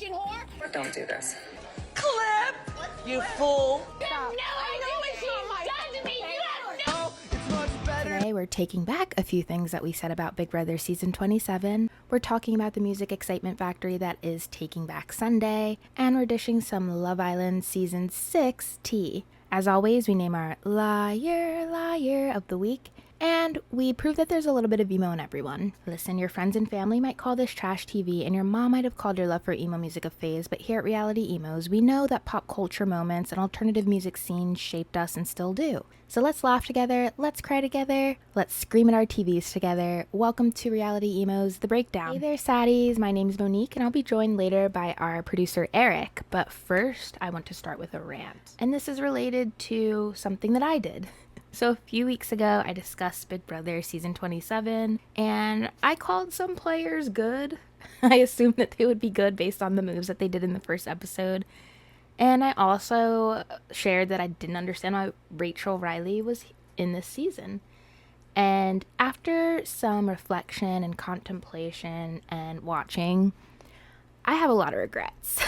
Christian whore. Don't do this. Clip! You fool! You have no idea what she's done to me. You have no... Today we're taking back a few things that we said about Big Brother Season 27. We're talking about the music excitement factory that is Taking Back Sunday, and we're dishing some Love Island Season 6 tea. As always, we name our liar of the week, and we prove that there's a little bit of emo in everyone. Listen, your friends and family might call this trash TV, and your mom might have called your love for emo music a phase, but here at Reality Emos, we know that pop culture moments and alternative music scenes shaped us and still do. So let's laugh together, let's cry together, let's scream at our TVs together. Welcome to Reality Emos, The Breakdown. Hey there, saddies. My name's Monique, and I'll be joined later by our producer, Eric. But first, I want to start with a rant. And this is related to something that I did. So a few weeks ago, I discussed Big Brother Season 27, and I called some players good. I assumed that they would be good based on the moves that they did in the first episode. And I also shared that I didn't understand why Rachel Riley was in this season. And after some reflection and contemplation and watching, I have a lot of regrets.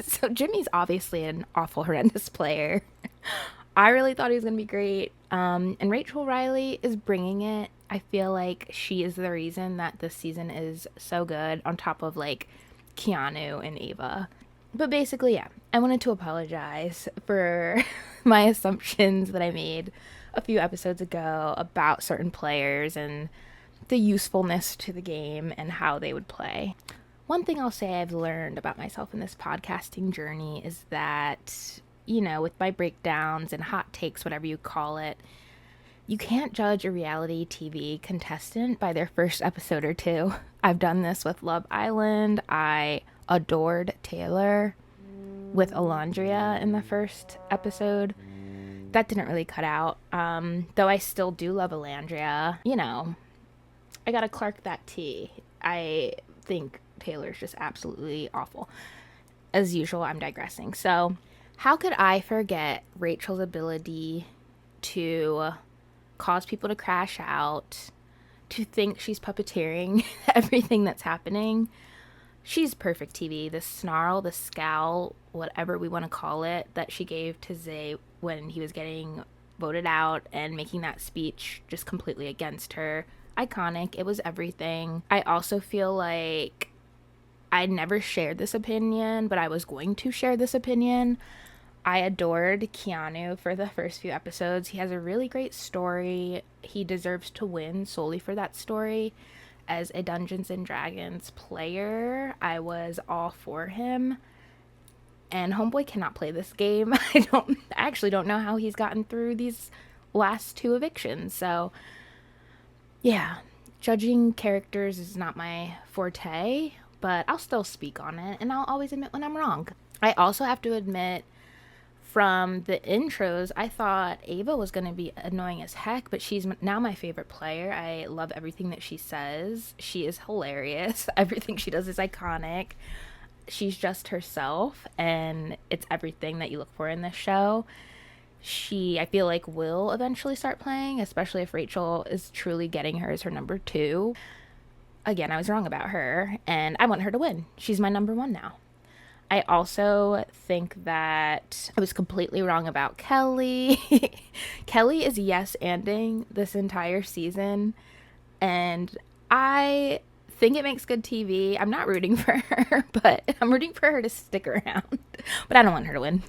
So Jimmy's obviously an awful, horrendous player. I really thought he was going to be great. And Rachel Riley is bringing it. I feel like she is the reason that this season is so good, on top of like Keanu and Ava. But basically, yeah, I wanted to apologize for my assumptions that I made a few episodes ago about certain players and the usefulness to the game and how they would play. One thing I'll say I've learned about myself in this podcasting journey is that, you know, with my breakdowns and hot takes, whatever you call it, you can't judge a reality TV contestant by their first episode or two. I've done this with Love Island. I adored Taylor with Alondria in the first episode. That didn't really cut out. Though I still do love Alondria. You know, I gotta Clark that tea. I think Taylor's just absolutely awful. As usual, I'm digressing. So, how could I forget Rachel's ability to cause people to crash out, to think she's puppeteering everything that's happening? She's perfect TV. The snarl, the scowl, whatever we want to call it, that she gave to Zay when he was getting voted out and making that speech just completely against her. Iconic. It was everything. I also feel like I never shared this opinion, but I was going to share this opinion. I adored Keanu for the first few episodes. He has a really great story. He deserves to win solely for that story. As a Dungeons and Dragons player, I was all for him. And Homeboy cannot play this game. I actually don't know how he's gotten through these last two evictions. So, yeah, judging characters is not my forte, but I'll still speak on it, and I'll always admit when I'm wrong. I also have to admit, from the intros, I thought Ava was going to be annoying as heck, but she's now my favorite player. I love everything that she says. She is hilarious. Everything she does is iconic. She's just herself, and it's everything that you look for in this show. I feel like, will eventually start playing, especially if Rachel is truly getting her as her number 2. Again, I was wrong about her, and I want her to win. She's my number 1 now. I also think that I was completely wrong about Kelly. Kelly is yes-anding this entire season, and I think it makes good TV. I'm not rooting for her, but I'm rooting for her to stick around. But I don't want her to win.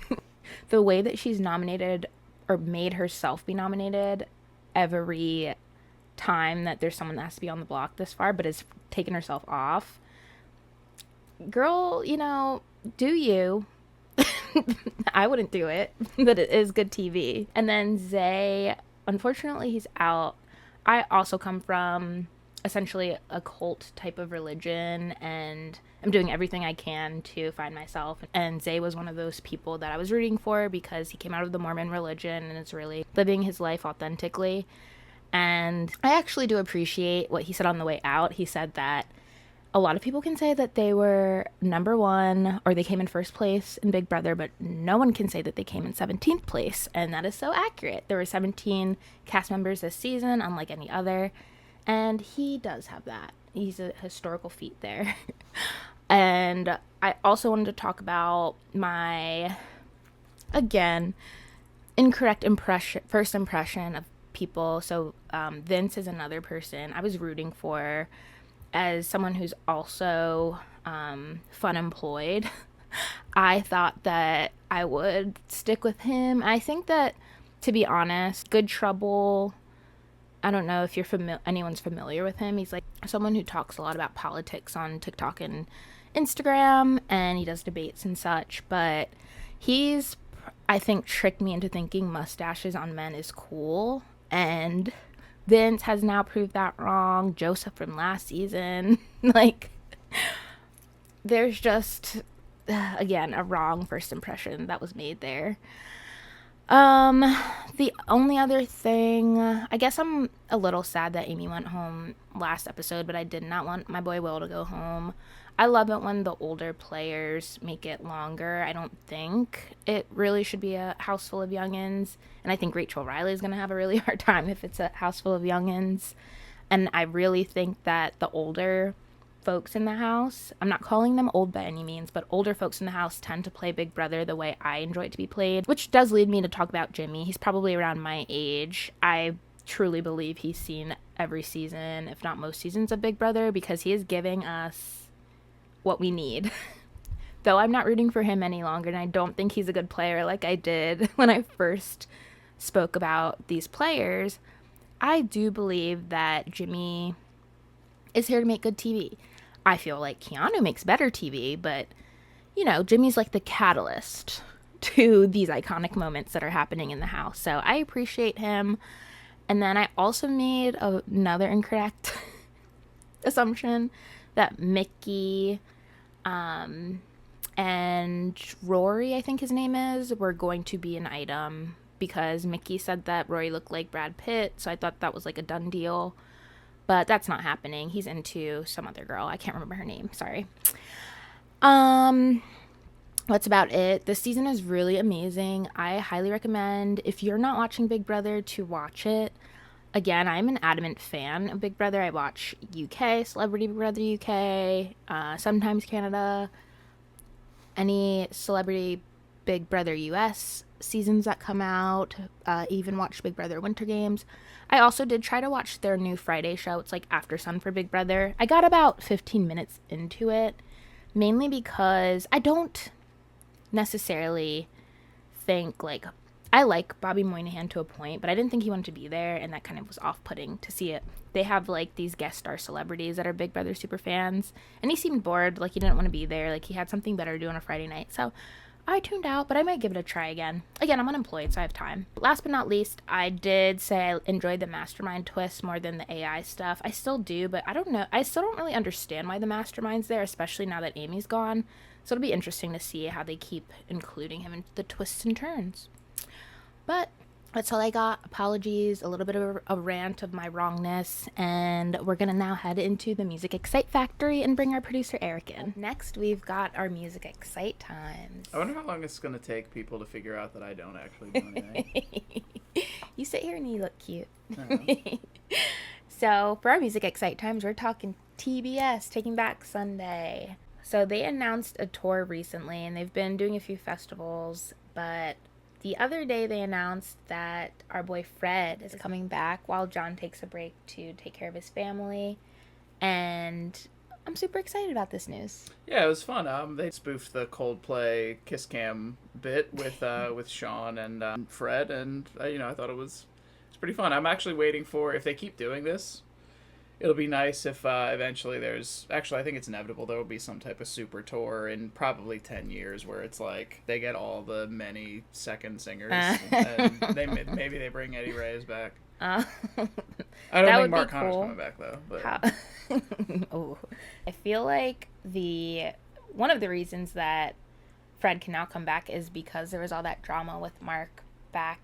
The way that she's nominated, or made herself be nominated every time that there's someone that has to be on the block this far, but has taken herself off. Girl, you know, do you? I wouldn't do it, but it is good TV. And then Zay, unfortunately, he's out. I also come from essentially a cult type of religion, and I'm doing everything I can to find myself. And Zay was one of those people that I was rooting for because he came out of the Mormon religion and is really living his life authentically. And I actually do appreciate what he said on the way out. He said that a lot of people can say that they were number 1 or they came in first place in Big Brother, but no one can say that they came in 17th place. And that is so accurate. There were 17 cast members this season, unlike any other. And he does have that. He's a historical feat there. And I also wanted to talk about my, again, incorrect first impression of people. So Vince is another person I was rooting for as someone who's also fun employed. I thought that I would stick with him. I think that, to be honest, Good Trouble, I don't know if anyone's familiar with him. He's like someone who talks a lot about politics on TikTok and Instagram, and he does debates and such. But he's, I think, tricked me into thinking mustaches on men is cool, and Vince has now proved that wrong. Joseph from last season, like, there's just, again, a wrong first impression that was made there. The only other thing, I guess I'm a little sad that Amy went home last episode, but I did not want my boy Will to go home. I love it when the older players make it longer. I don't think it really should be a house full of youngins, and I think Rachel Riley is going to have a really hard time if it's a house full of youngins. And I really think that the older folks in the house, I'm not calling them old by any means, but older folks in the house tend to play Big Brother the way I enjoy it to be played, which does lead me to talk about Jimmy. He's probably around my age. I truly believe he's seen every season, if not most seasons of Big Brother, because he is giving us what we need. Though I'm not rooting for him any longer, and I don't think he's a good player like I did when I first spoke about these players, I do believe that Jimmy is here to make good TV. I feel like Keanu makes better TV, but, you know, Jimmy's like the catalyst to these iconic moments that are happening in the house. So I appreciate him. And then I also made another incorrect assumption that Mickey and Rory, I think his name is, were going to be an item, because Mickey said that Rory looked like Brad Pitt, so I thought that was like a done deal. But that's not happening. He's into some other girl. I can't remember her name. Sorry. That's about it. This season is really amazing. I highly recommend, if you're not watching Big Brother, to watch it. Again, I'm an adamant fan of Big Brother. I watch UK, Celebrity Big Brother UK, sometimes Canada, any Celebrity Big Brother US seasons that come out, even watch Big Brother Winter Games. I also did try to watch their new Friday show. It's like After Sun for Big Brother. I got about 15 minutes into it, mainly because I don't necessarily think, like, I like Bobby Moynihan to a point, but I didn't think he wanted to be there, and that kind of was off-putting to see it. They have, like, these guest star celebrities that are Big Brother super fans, and he seemed bored, like he didn't want to be there, like he had something better to do on a Friday night, so I tuned out, but I might give it a try again. Again, I'm unemployed, so I have time. Last but not least, I did say I enjoyed the mastermind twist more than the AI stuff. I still do, but I don't know. I still don't really understand why the mastermind's there, especially now that Amy's gone. So it'll be interesting to see how they keep including him in the twists and turns. But that's all I got. Apologies, a little bit of a rant of my wrongness, and we're gonna now head into the Music Excite Factory and bring our producer Eric in. Next, we've got our Music Excite times. I wonder how long it's gonna take people to figure out that I don't actually do anything. You sit here and you look cute. Uh-huh. So for our Music Excite times, we're talking TBS, Taking Back Sunday. So they announced a tour recently, and they've been doing a few festivals, but the other day they announced that our boy Fred is coming back while John takes a break to take care of his family. And I'm super excited about this news. Yeah, it was fun. They spoofed the Coldplay Kiss Cam bit with Sean and Fred, and I thought it's pretty fun. I'm actually waiting for, if they keep doing this, it'll be nice if eventually I think it's inevitable there will be some type of super tour in probably 10 years where it's like they get all the many second singers and maybe they bring Eddie Reyes back. I don't think Mark Connor's coming back though. But Oh, I feel like one of the reasons that Fred can now come back is because there was all that drama with Mark back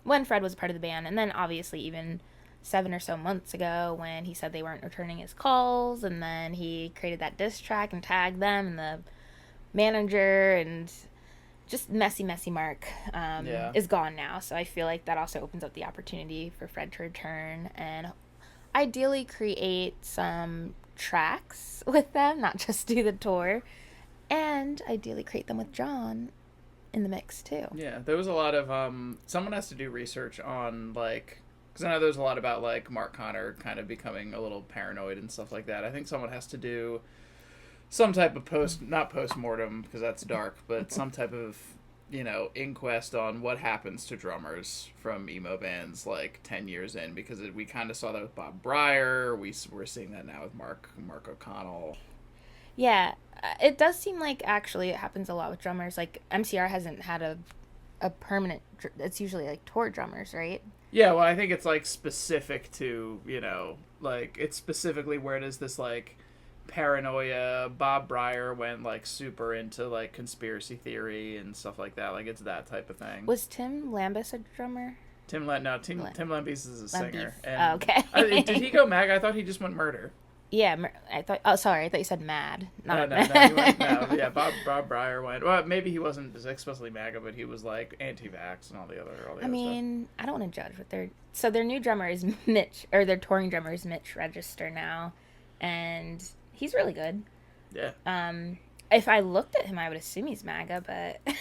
when Fred was part of the band, and then obviously even 7 or so months ago when he said they weren't returning his calls, and then he created that diss track and tagged them and the manager, and just messy Mark is gone now. So I feel like that also opens up the opportunity for Fred to return and ideally create some tracks with them, not just do the tour, and ideally create them with John in the mix too. Yeah, there was a lot of someone has to do research on like, because I know there's a lot about like Mark Connor kind of becoming a little paranoid and stuff like that. I think someone has to do some type of not post-mortem because that's dark, but some type of, you know, inquest on what happens to drummers from emo bands like 10 years in, because we kind of saw that with Bob Breyer. We're seeing that now with Mark O'Connell. Yeah, it does seem like actually it happens a lot with drummers. Like MCR hasn't had a permanent. It's usually like tour drummers, right? Yeah, well, I think it's like specific to, you know, like it's specifically where does this like paranoia. Bob Breyer went like super into like conspiracy theory and stuff like that. Like it's that type of thing. Was Tim Lambis a drummer? Tim Lambis is a singer. And Oh, okay. did he go MAG? I thought he just went murder. Yeah, I thought. Oh, sorry, I thought you said mad. Not No, he went, no. Yeah, Bob Breyer went. Well, maybe he wasn't explicitly MAGA, but he was like anti-vax and all the other I mean, I don't want to judge what their new drummer is Mitch, or their touring drummer is Mitch Register now, and he's really good. Yeah. If I looked at him, I would assume he's MAGA, but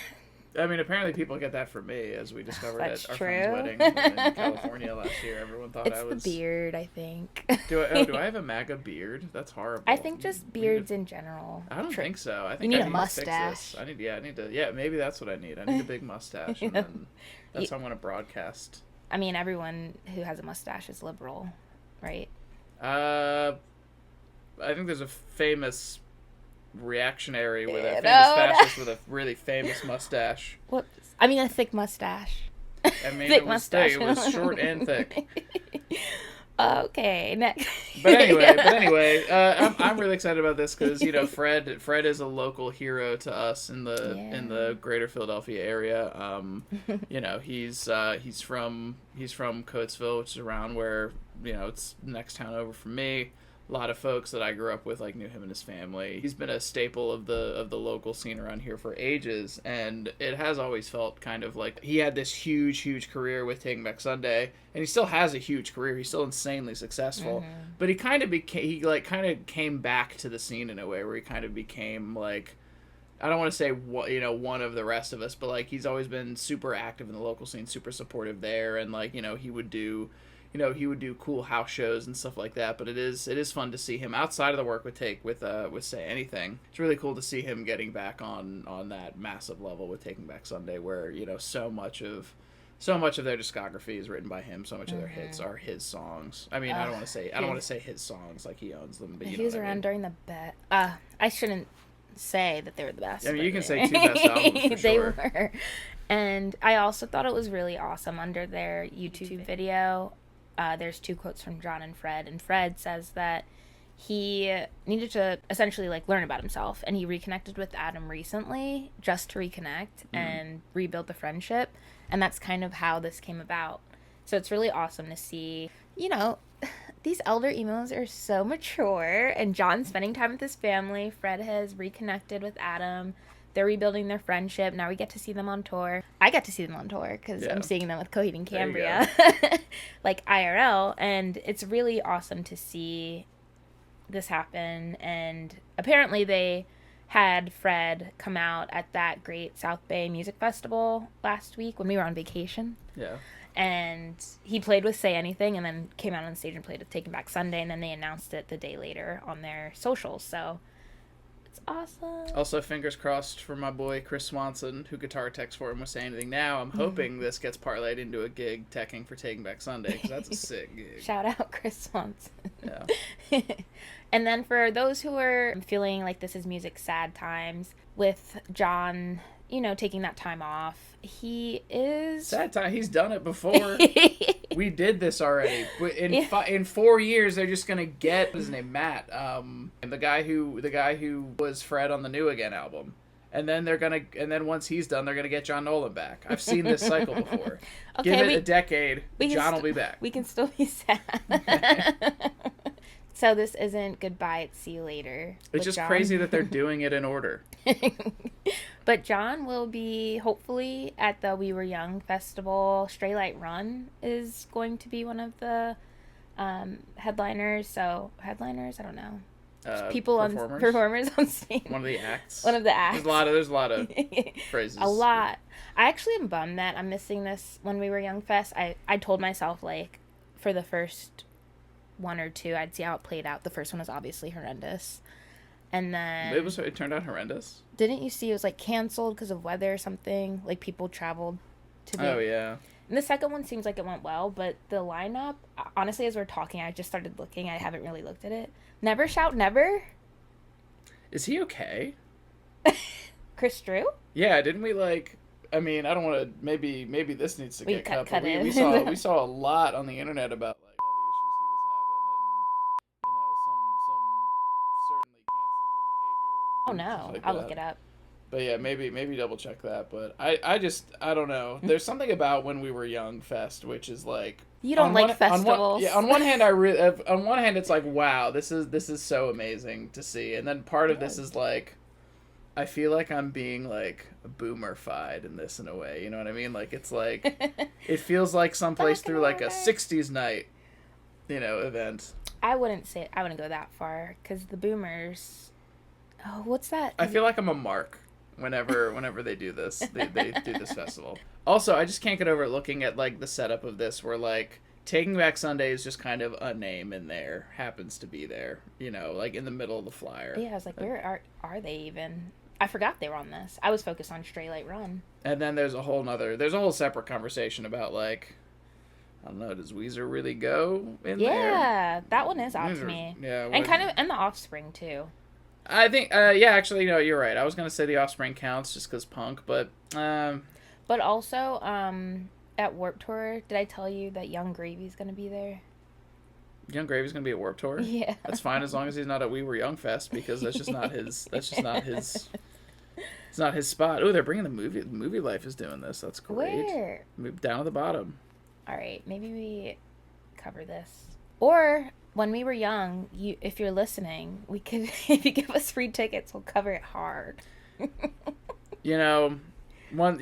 I mean, apparently people get that from me, as we discovered That's at our true. friend's wedding in California last year. Everyone thought it's I was. the beard, I think. Do I have a MAGA beard? That's horrible. I think just beards in general. I don't think so. I think need I a need mustache. To fix this. I need to. Yeah, maybe that's what I need. I need a big mustache, and then that's how I want to broadcast. I mean, everyone who has a mustache is liberal, right? I think there's a famous reactionary with a famous fascist with a really famous mustache. Whoops. I mean, a thick mustache. I mean, thick it was mustache. thick. It was short and thick. Okay, next. But anyway, I'm really excited about this because, you know, Fred is a local hero to us in the greater Philadelphia area. You know, he's from Coatesville, which is around where, you know, it's the next town over from me. A lot of folks that I grew up with like knew him and his family. He's been a staple of the local scene around here for ages, and it has always felt kind of like he had this huge career with Taking Back Sunday, and he still has a huge career. He's still insanely successful, but he kind of came back to the scene in a way where he kind of became like, I don't want to say one of the rest of us, but like he's always been super active in the local scene, super supportive there, and like, you know, he would do cool house shows and stuff like that. But it is fun to see him outside of the work with Say Anything. It's really cool to see him getting back on that massive level with Taking Back Sunday, where, you know, so much of their discography is written by him. So much of their hits are his songs. I mean, I don't want to say his songs like he owns them, but he was around during the best. I shouldn't say that they were the best. I mean, you can say two best albums for They sure. were. And I also thought it was really awesome under their YouTube video. There's two quotes from John and Fred says that he needed to essentially like learn about himself, and he reconnected with Adam recently just to reconnect and rebuild the friendship, and that's kind of how this came about. So it's really awesome to see, you know, these elder emos are so mature, and John's spending time with his family. Fred has reconnected with Adam. They're rebuilding their friendship. Now we get to see them on tour. I get to see them on tour because I'm seeing them with Coheed and Cambria, like IRL. And it's really awesome to see this happen. And apparently they had Fred come out at that great South Bay Music Festival last week when we were on vacation. Yeah. And he played with Say Anything and then came out on stage and played with Taking Back Sunday. And then they announced it the day later on their socials. So it's awesome. Also, fingers crossed for my boy Chris Swanson, who guitar techs for him with Say Anything Now. I'm hoping this gets parlayed into a gig teching for Taking Back Sunday, because that's a sick gig. Shout out Chris Swanson. Yeah. And then for those who are feeling like this is music sad times, with John, you know, taking that time off, he is... Sad time. He's done it before. We did this already. In 4 years, they're just gonna get, what's his name, Matt, and the guy who was Fred on the New Again album, and then once he's done, they're gonna get John Nolan back. I've seen this cycle before. Okay, Give it a decade, John will be back. We can still be sad. So this isn't goodbye, it's see you later. It's just John. crazy that they're doing it in order. But John will be hopefully at the We Were Young festival. Stray Light Run is going to be one of the headliners. So headliners, I don't know. People performers on stage. One of the acts. One of the acts. There's a lot of phrases. A lot. I actually am bummed that I'm missing this When We Were Young Fest. I told myself, like, for the first one or two, I'd see how it played out. The first one was obviously horrendous. And then... It turned out horrendous? Didn't you see it was, like, canceled because of weather or something? Like, people traveled to the... Oh, yeah. And the second one seems like it went well, but the lineup, honestly, as we're talking, I just started looking. I haven't really looked at it. Never Shout Never? Is he okay? Chris Drew? Yeah, didn't we, like... I mean, I don't want to... Maybe this needs to get cut. Cut in. We saw a lot on the internet about, like, all the issues he was having and, some certainly cancelable behavior. Oh, no. Like I'll look it up. But yeah, maybe double check that. But I don't know. There's something about When We Were Young Fest, which is like... You don't like festivals. On one hand, on one hand, it's like, wow, this is so amazing to see. And then part of this is like... I feel like I'm being, like, boomer-fied in this in a way. You know what I mean? Like, it's like... it feels like someplace through, like, a 60s night, event. I wouldn't go that far, because the boomers... Oh, what's that? I feel like I'm a mark whenever they do this. They do this festival. Also, I just can't get over looking at, like, the setup of this where, like, Taking Back Sunday is just kind of a name in there. Happens to be there. Like, in the middle of the flyer. Yeah, I was like, where are they even... I forgot they were on this. I was focused on Stray Light Run. And then there's a whole separate conversation about, like, I don't know, does Weezer really go in there? Yeah, that one is out to me. Yeah. And the Offspring, too. I think, actually, you're right. I was going to say the Offspring counts just because punk, but... But also, at Warped Tour, did I tell you that Young Gravy's going to be there? Young Gravy's gonna be at Warped Tour. Yeah, that's fine as long as he's not at We Were Young Fest, because that's just not his. It's not his spot. Oh, they're bringing the movie. The Movie Life is doing this. That's great. Where? Move down at the bottom. All right, maybe we cover this. Or When We Were Young, if you're listening, we could. If you give us free tickets, we'll cover it hard. When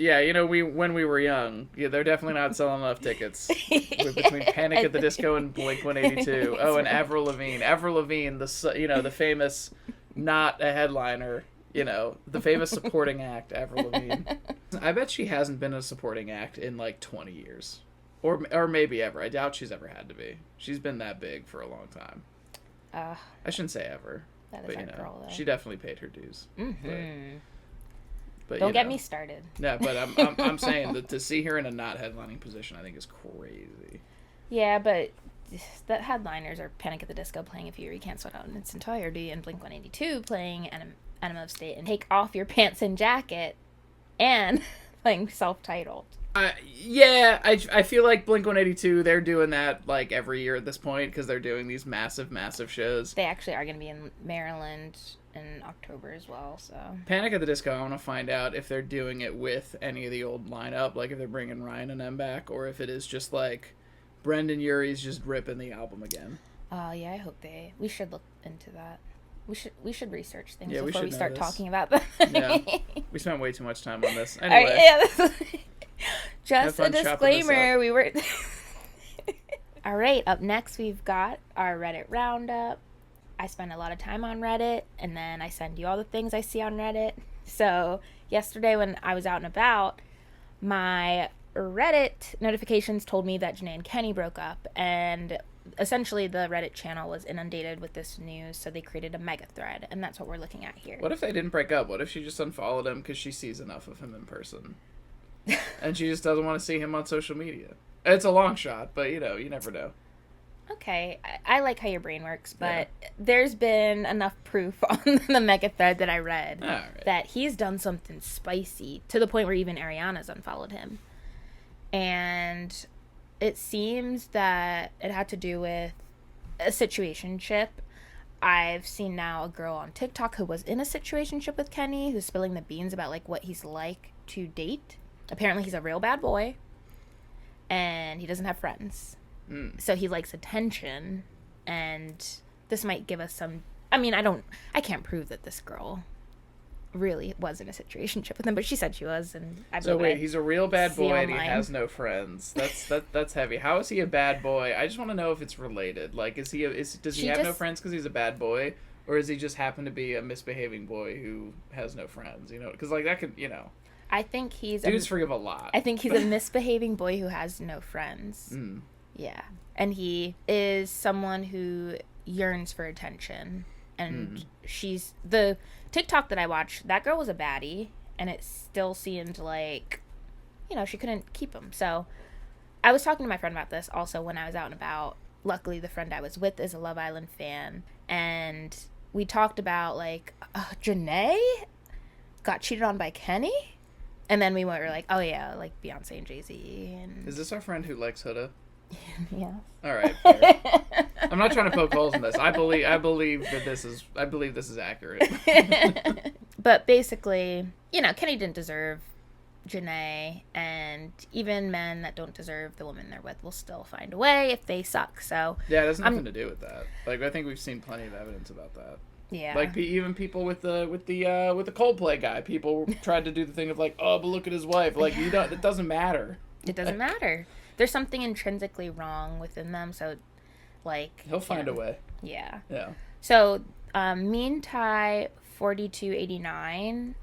we were young, they're definitely not selling enough tickets. Between Panic at the Disco and Blink-182. Oh, and Avril Lavigne. Avril Lavigne, the famous, not a headliner, the famous supporting act, Avril Lavigne. I bet she hasn't been a supporting act in like 20 years. Or maybe ever. I doubt she's ever had to be. She's been that big for a long time. I shouldn't say ever. That is our girl, though. She definitely paid her dues. Mm-hmm. But, don't get me started. Yeah, but I'm saying that to see her in a not headlining position, I think is crazy. Yeah, but the headliners are Panic at the Disco playing If You Recancel It Out in its entirety, and Blink-182 playing Enema of State and Take Off Your Pants and Jacket, and playing self-titled. I feel like Blink-182, they're doing that like every year at this point because they're doing these massive shows. They actually are going to be in Maryland in October as well, so... Panic at the Disco, I want to find out if they're doing it with any of the old lineup, like if they're bringing Ryan and them back, or if it is just like Brendan Urie's just ripping the album again. Yeah, I hope they... We should look into that. We should research things before we start talking about them. Yeah, we spent way too much time on this. Anyway. Just a disclaimer, we were... All right, up next we've got our Reddit Roundup. I spend a lot of time on Reddit, and then I send you all the things I see on Reddit. So yesterday when I was out and about, my Reddit notifications told me that Janae and Kenny broke up, and essentially the Reddit channel was inundated with this news, so they created a mega thread, and that's what we're looking at here. What if they didn't break up? What if she just unfollowed him because she sees enough of him in person? And she just doesn't want to see him on social media. It's a long shot, but you never know. Okay, I like how your brain works, but there's been enough proof on the mega thread that I read that he's done something spicy to the point where even Ariana's unfollowed him. And it seems that it had to do with a situationship. I've seen now a girl on TikTok who was in a situationship with Kenny who's spilling the beans about like what he's like to date. Apparently he's a real bad boy and he doesn't have friends. So he likes attention, and this might give us some... I mean, I can't prove that this girl really was in a situationship with him, but she said she was, and I So wait, he's a real bad boy and he has no friends. That's heavy. How is he a bad boy? I just want to know if it's related. Like, does he have no friends because he's a bad boy, Or is he just happen to be a misbehaving boy who has no friends? You know, because like that could, you know, I think he's dudes forgive a lot. I think he's a misbehaving boy who has no friends. Mm. Yeah. And he is someone who yearns for attention. And she's the TikTok that I watched, that girl was a baddie, and it still seemed like, you know, she couldn't keep him. So I was talking to my friend about this also when I was out and about. Luckily, the friend I was with is a Love Island fan, and we talked about, like, Janae got cheated on by Kenny? And then we were like, oh, yeah, like Beyonce and Jay-Z. And... Is this our friend who likes Huda? Yeah. All right. Fair. I'm not trying to poke holes in this. I believe this is accurate. But basically, you know, Kenny didn't deserve Janae, and even men that don't deserve the woman they're with will still find a way if they suck. So yeah, it has nothing to do with that. Like, I think we've seen plenty of evidence about that. Yeah. Like, even people with the Coldplay guy, people tried to do the thing of like, oh, but look at his wife. Like, you don't. It doesn't matter. It doesn't matter. There's something intrinsically wrong within them, so, like... He'll find a way. Yeah. Yeah. So, Mean Tai 4289,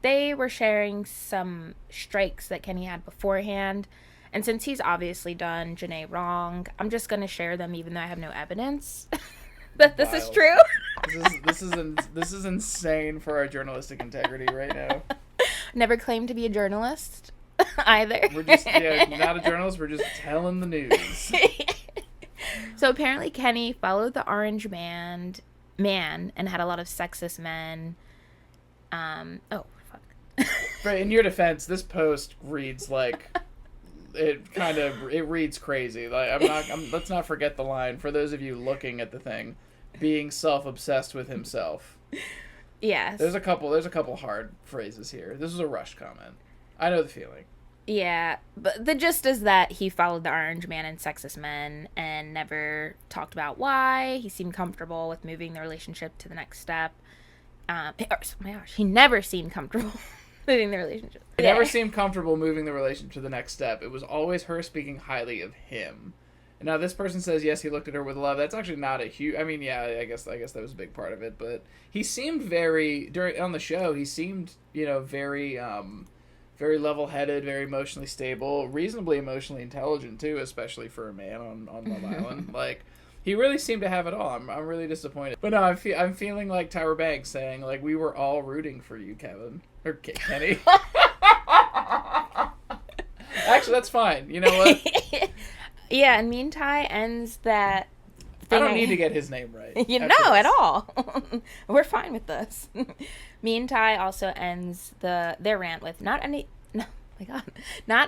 they were sharing some strikes that Kenny had beforehand, and since he's obviously done Janae wrong, I'm just going to share them even though I have no evidence that this is true. This is insane for our journalistic integrity right now. Never claimed to be a journalist. Either. We're just not a journalist, we're just telling the news. So apparently Kenny followed the Orange Man and had a lot of sexist men. Oh fuck. Right, in your defense, this post reads like it reads crazy. Like let's not forget the line for those of you looking at the thing, being self-obsessed with himself. Yes. There's a couple hard phrases here. This is a rushed comment. I know the feeling. Yeah, but the gist is that he followed the Orange Man and sexist men and never talked about why. He seemed comfortable with moving the relationship to the next step. Oh my gosh, he never seemed comfortable moving the relationship. He never seemed comfortable moving the relationship to the next step. It was always her speaking highly of him. And now this person says, yes, he looked at her with love. That's actually not a huge... I mean, yeah, I guess that was a big part of it. But he seemed on the show, he seemed, you know, very level-headed, very emotionally stable, reasonably emotionally intelligent, too, especially for a man on Love Island. Like, he really seemed to have it all. I'm really disappointed. But no, I'm feeling like Tyra Banks saying, like, we were all rooting for you, Kevin. Or Kenny. Actually, that's fine. You know what? Yeah, and Mean Tai ends that... I don't need to get his name right. You know, at all. We're fine with this. Mean Tai also ends their rant with, not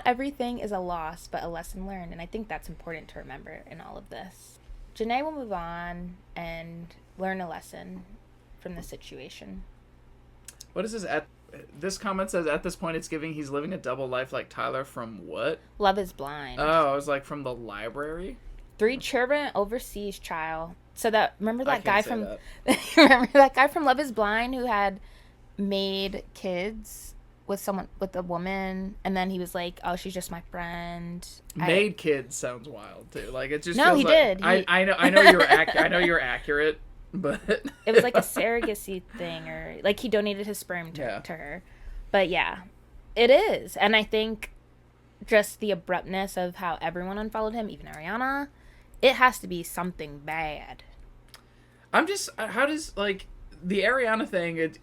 everything is a loss, but a lesson learned. And I think that's important to remember in all of this. Janae will move on and learn a lesson from the situation. What is this? This comment says, at this point, it's giving he's living a double life like Tyler from what? Love is Blind. Oh, I was like, from the library? 3 children overseas child. So remember that guy from that. remember that guy from Love is Blind who had made kids with a woman, and then he was like, oh, she's just my friend. Made kids sounds wild too. Like, it just no, feels he like, did. I know you're accurate, but it was like a surrogacy thing, or like he donated his sperm to her. But yeah, it is, and I think just the abruptness of how everyone unfollowed him, even Ariana, it has to be something bad. I'm just, how does, like, the Ariana thing,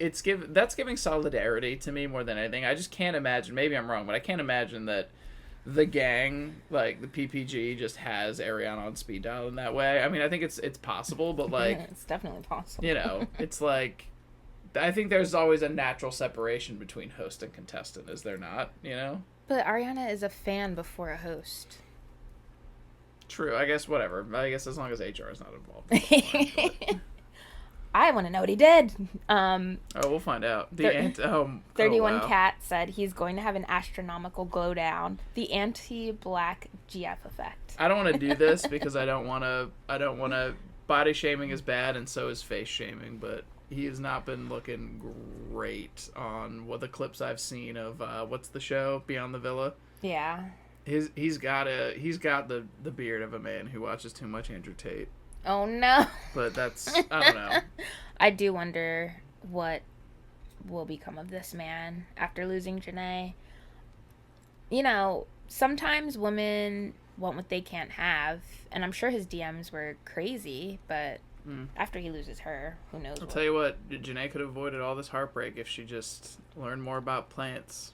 that's giving solidarity to me more than anything. I just can't imagine, maybe I'm wrong, but I can't imagine that the gang, like the PPG, just has Ariana on speed dial in that way. I mean, I think it's possible, but like... It's definitely possible. You know, it's like... I think there's always a natural separation between host and contestant, is there not? You know? But Ariana is a fan before a host. True. I guess whatever. I guess as long as HR is not involved. I want to know what he did. We'll find out. 31 Cat said he's going to have an astronomical glow down. The anti-black GF effect. I don't want to do this because I don't want to. Body shaming is bad, and so is face shaming. But he has not been looking great on the clips I've seen of what's the show Beyond the Villa. Yeah. He's got the beard of a man who watches too much Andrew Tate. Oh no. But that's, I don't know. I do wonder what will become of this man after losing Janae. You know, sometimes women want what they can't have, and I'm sure his DMs were crazy, but after he loses her, who knows? I'll tell you what, Janae could have avoided all this heartbreak if she just learned more about plants.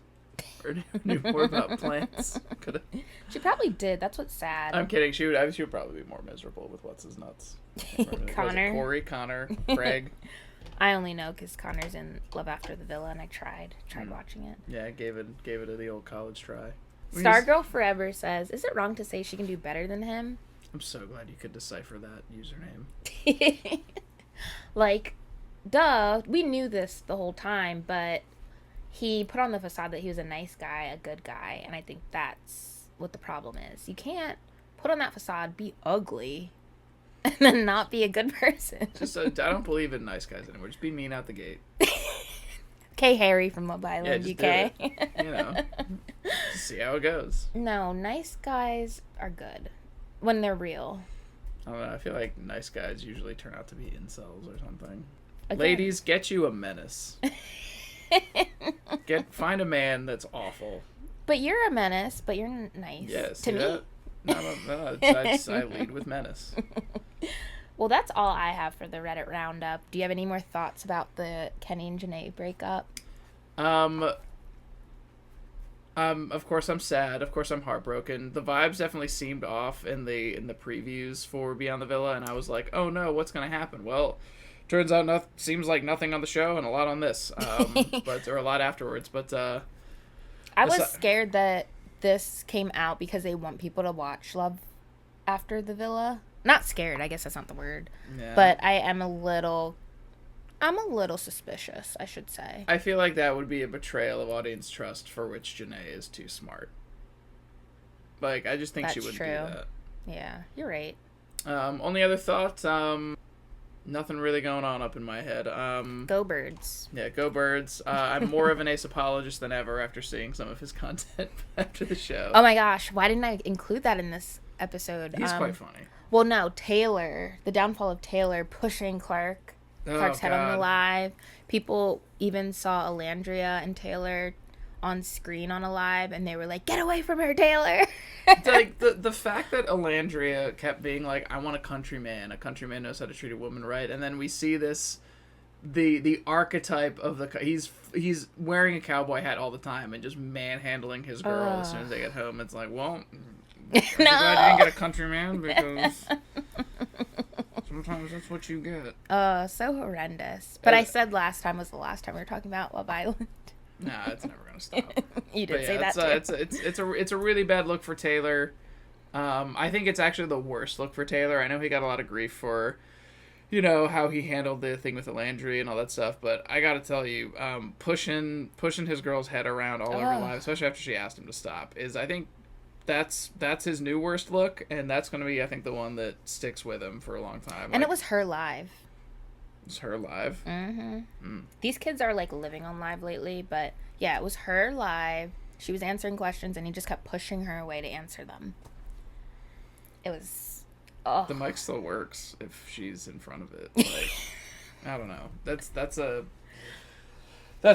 Or knew more about plants. Could've... She probably did. That's what's sad. I'm kidding. She would probably be more miserable with what's his nuts. Connor. Corey, Connor, Craig. I only know because Connor's in Love After the Villa, and I tried watching it. Yeah, I gave it the old college try. Stargirl Forever says, "Is it wrong to say she can do better than him?" I'm so glad you could decipher that username. Like, duh, we knew this the whole time, but he put on the facade that he was a nice guy, a good guy, and I think that's what the problem is. You can't put on that facade, be ugly, and then not be a good person. Just I don't believe in nice guys anymore. Just be mean out the gate. Okay, Harry from Love Island, just UK. do it. You know, just see how it goes. No, nice guys are good when they're real. I don't know. I feel like nice guys usually turn out to be incels or something. Again. Ladies, get you a menace. Find a man that's awful. But you're a menace, but you're nice. Yes. To me. That? No, I lead with menace. Well, that's all I have for the Reddit roundup. Do you have any more thoughts about the Kenny and Janae breakup? Of course I'm sad. Of course I'm heartbroken. The vibes definitely seemed off in the previews for Beyond the Villa, and I was like, oh no, what's gonna happen? Well, turns out seems like nothing on the show and a lot on this, or a lot afterwards. But I was scared that this came out because they want people to watch Love After the Villa. Not scared, I guess that's not the word. Yeah. But I'm a little suspicious, I should say. I feel like that would be a betrayal of audience trust for which Janae is too smart. Like, I just think That's she wouldn't true. do that. Yeah, you're right. Only other thoughts, nothing really going on up in my head. Go Birds. Yeah, go Birds. I'm more of an Ace apologist than ever after seeing some of his content after the show. Oh my gosh, why didn't I include that in this episode? He's quite funny. Well, no, Taylor. The downfall of Taylor pushing Clark's head on the live. People even saw Alandria and Taylor on screen on a live, and they were like, "Get away from her, Taylor!" Like the fact that Alandria kept being like, "I want a country man. A country man knows how to treat a woman right," and then we see this, the archetype of he's wearing a cowboy hat all the time and just manhandling his girl as soon as they get home. It's like, well, I'm glad you didn't get a country man because. Sometimes that's what you get. So horrendous. But I said last time was the last time we were talking about Love Island. Nah, it's never gonna stop. You did say that too. It's a really bad look for Taylor. I think it's actually the worst look for Taylor. I know he got a lot of grief for, how he handled the thing with Alandria and all that stuff. But I gotta tell you, pushing his girl's head around all over live, especially after she asked him to stop, I think. That's his new worst look, and that's going to be, I think, the one that sticks with him for a long time. And it was her live. It's her live? Mm-hmm. These kids are, living on live lately, but, yeah, it was her live. She was answering questions, and he just kept pushing her away to answer them. It was... Oh. The mic still works if she's in front of it. I don't know. That's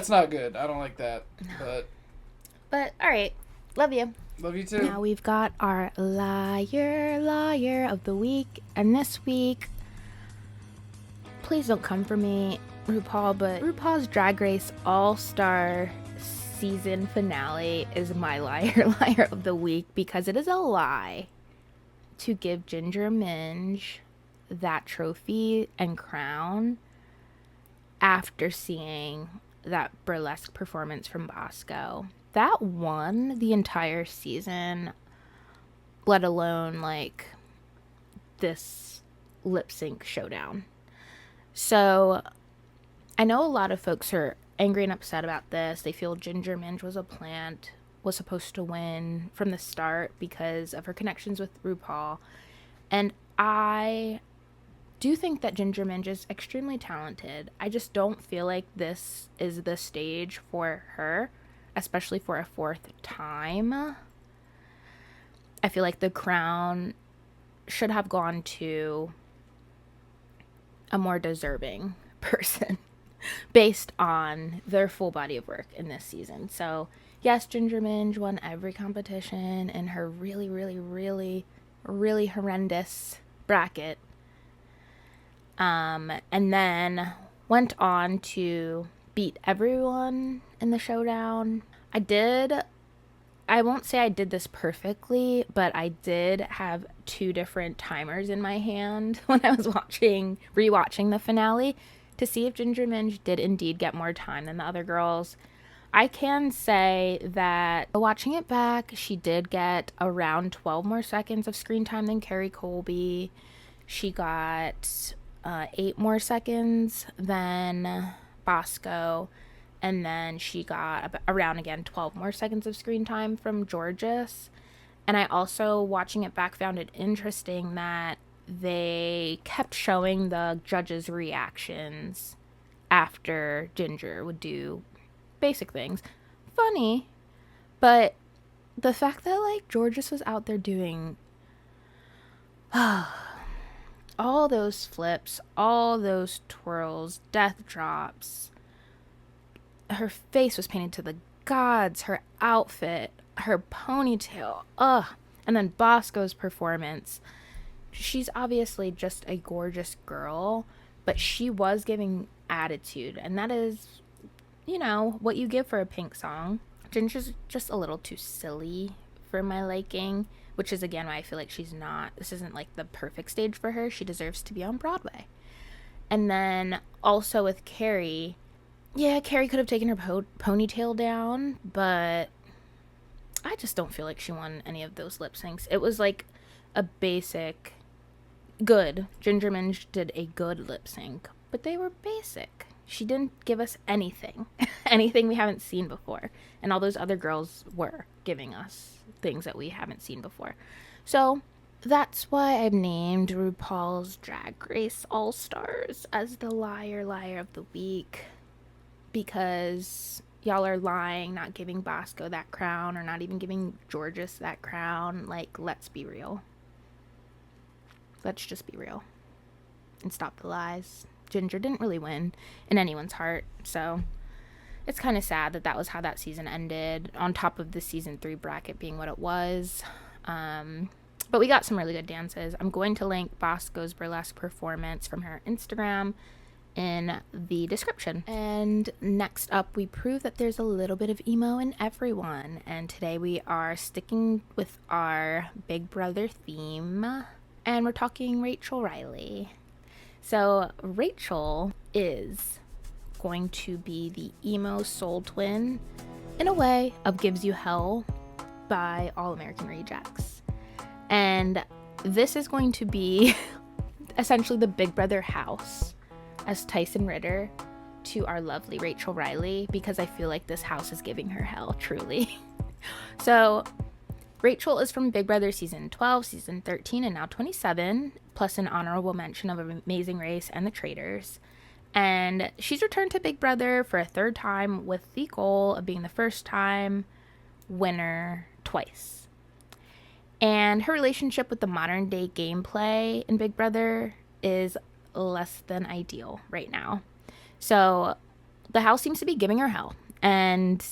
not good. I don't like that. But, all right. Love you. Love you too. Now we've got our liar of the week. And this week, please don't come for me, RuPaul, but RuPaul's Drag Race All-Star season finale is my liar of the week because it is a lie to give Ginger Minj that trophy and crown after seeing that burlesque performance from Bosco. That won the entire season, let alone, this lip sync showdown. So, I know a lot of folks are angry and upset about this. They feel Ginger Minj was supposed to win from the start because of her connections with RuPaul. And I do think that Ginger Minj is extremely talented. I just don't feel like this is the stage for her. Especially for a fourth time. I feel like the crown should have gone to a more deserving person based on their full body of work in this season. So yes, Ginger Minj won every competition in her really, really, really, really horrendous bracket. And then went on to beat everyone in the showdown. I won't say I did this perfectly, but I did have 2 different timers in my hand when I was rewatching the finale to see if Ginger Minj did indeed get more time than the other girls. I can say that watching it back, she did get around 12 more seconds of screen time than Kerri Colby. She got 8 more seconds than Bosco. And then she got around, again, 12 more seconds of screen time from Jorgeous. And I also, watching it back, found it interesting that they kept showing the judges' reactions after Ginger would do basic things. Funny, but the fact that, like, Jorgeous was out there doing all those flips, all those twirls, death drops, her face was painted to the gods, her outfit, her ponytail, and then Bosco's performance. She's obviously just a gorgeous girl, but she was giving attitude, and that is, you know, what you give for a Pink song. Ginger's just a little too silly for my liking, which is, again, why I feel like this isn't like the perfect stage for her. She deserves to be on Broadway. And then also with Kerri, yeah, Kerri could have taken her ponytail down, but I just don't feel like she won any of those lip syncs. It was like a basic, good. Ginger Minj did a good lip sync, but they were basic. She didn't give us anything, anything we haven't seen before. And all those other girls were giving us things that we haven't seen before. So that's why I've named RuPaul's Drag Race All-Stars as the liar of the week. Because y'all are lying, not giving Bosco that crown, or not even giving Jorgeous that crown. Like, let's be real. Let's just be real. And stop the lies. Ginger didn't really win in anyone's heart, so it's kind of sad that was how that season ended, on top of the season 3 bracket being what it was. But we got some really good dances. I'm going to link Bosco's burlesque performance from her Instagram in the description. And next up, we prove that there's a little bit of emo in everyone, and today we are sticking with our Big Brother theme, and we're talking Rachel Riley. So Rachel is going to be the emo soul twin, in a way, of Gives You Hell by All American Rejects. And this is going to be essentially the Big Brother house as Tyson Ritter to our lovely Rachel Riley, because I feel like this house is giving her hell, truly. So Rachel is from Big Brother season 12, season 13, and now 27, plus an honorable mention of Amazing Race and The Traitors. And she's returned to Big Brother for a 3rd time with the goal of being the first time winner twice. And her relationship with the modern day gameplay in Big Brother is less than ideal right now. So the house seems to be giving her hell, and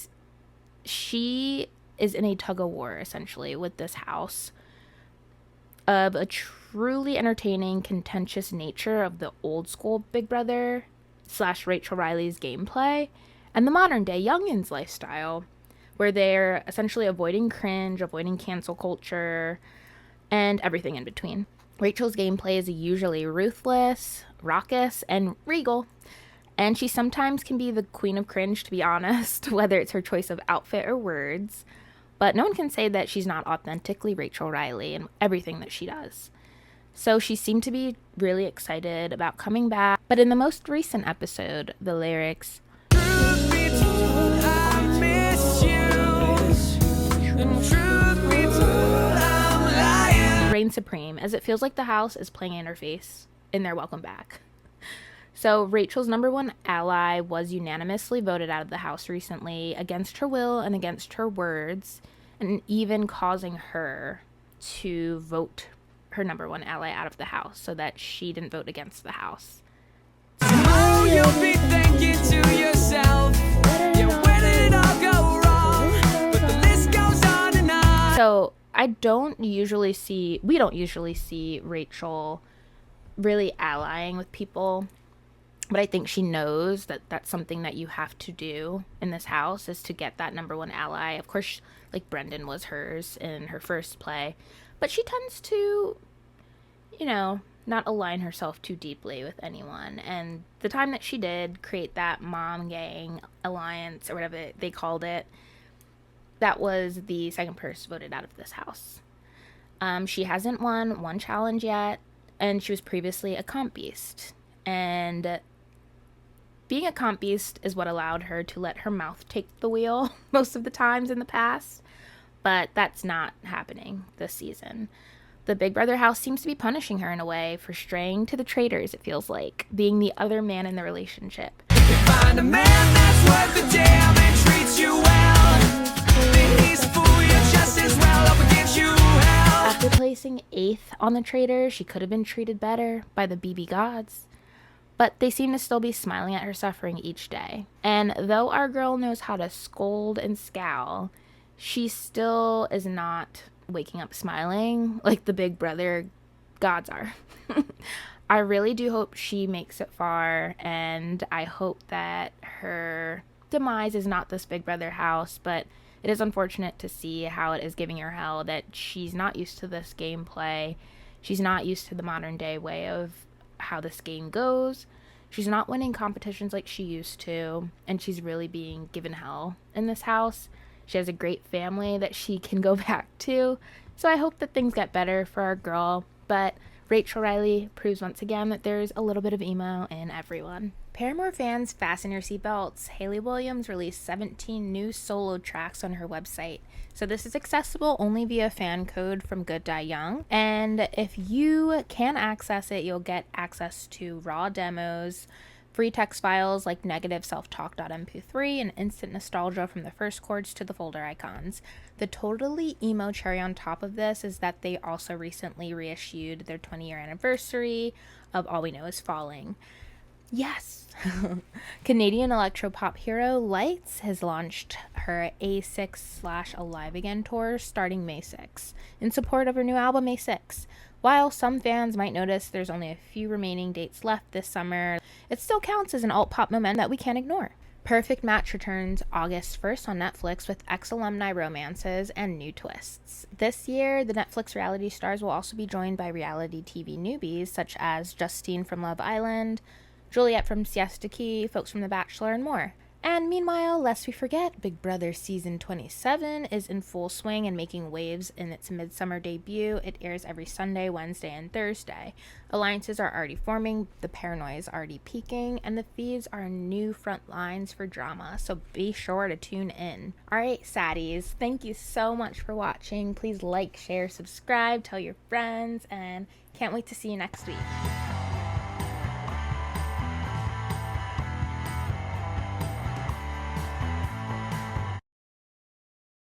she is in a tug-of-war essentially with this house of a truly entertaining, contentious nature of the old school Big Brother / Rachel Riley's gameplay, and the modern day youngins lifestyle, where they're essentially avoiding cringe, avoiding cancel culture, and everything in between. Rachel's gameplay is usually ruthless, raucous, and regal, and she sometimes can be the queen of cringe, to be honest, whether it's her choice of outfit or words, but no one can say that she's not authentically Rachel Riley in everything that she does. So she seemed to be really excited about coming back, but in the most recent episode, the lyrics, "Truth be told, I miss you, and truth be told, I'm lying," reign supreme, as it feels like the house is playing in her face in their welcome back. So Rachel's number one ally was unanimously voted out of the house recently, against her will and against her words, and even causing her to vote her number one ally out of the house so that she didn't vote against the house. know you'll be thinking to yourself, yeah, where did it all go wrong? But the list goes on and on. So we don't usually see Rachel really allying with people, but I think she knows that that's something that you have to do in this house, is to get that number one ally. Of course, like Brendan was hers in her first play, but she tends to, not align herself too deeply with anyone. And the time that she did create that mom gang alliance, or whatever they called it, that was the second person voted out of this house. She hasn't won one challenge yet, and she was previously a comp beast. And being a comp beast is what allowed her to let her mouth take the wheel most of the times in the past, but that's not happening this season. The Big Brother house seems to be punishing her in a way for straying to the traitors, it feels like, being the other man in the relationship. Find a man that's worth the damn and treats you well. Then he's fool you just as well up against you hell. After placing 8th on the traitors, she could have been treated better by the BB gods. But they seem to still be smiling at her suffering each day. And though our girl knows how to scold and scowl, she still is not waking up smiling like the Big Brother gods are. I really do hope she makes it far, and I hope that her demise is not this Big Brother house, but it is unfortunate to see how it is giving her hell, that she's not used to this gameplay. She's not used to the modern day way of how this game goes. She's not winning competitions like she used to, and she's really being given hell in this house. She has a great family that she can go back to, so I hope that things get better for our girl. But Rachel Riley proves once again that there's a little bit of emo in everyone. Paramore fans, fasten your seatbelts. Hayley Williams released 17 new solo tracks on her website. So this is accessible only via fan code from Good Die Young. And if you can access it, you'll get access to raw demos, free text files like negative self-talk.mp3, and instant nostalgia from the first chords to the folder icons. The totally emo cherry on top of this is that they also recently reissued their 20-year anniversary of All We Know Is Falling. Yes! Canadian electropop hero Lights has launched her A6/Alive Again tour starting May 6 in support of her new album May 6. While some fans might notice there's only a few remaining dates left this summer, it still counts as an alt-pop moment that we can't ignore. Perfect Match returns August 1st on Netflix with ex-alumni romances and new twists. This year, the Netflix reality stars will also be joined by reality TV newbies such as Justine from Love Island, Juliet from Siesta Key, folks from The Bachelor, and more. And meanwhile, lest we forget, Big Brother Season 27 is in full swing and making waves in its midsummer debut. It airs every Sunday, Wednesday, and Thursday. Alliances are already forming, the paranoia is already peaking, and the feeds are new front lines for drama, so be sure to tune in. Alright, saddies, thank you so much for watching. Please like, share, subscribe, tell your friends, and can't wait to see you next week.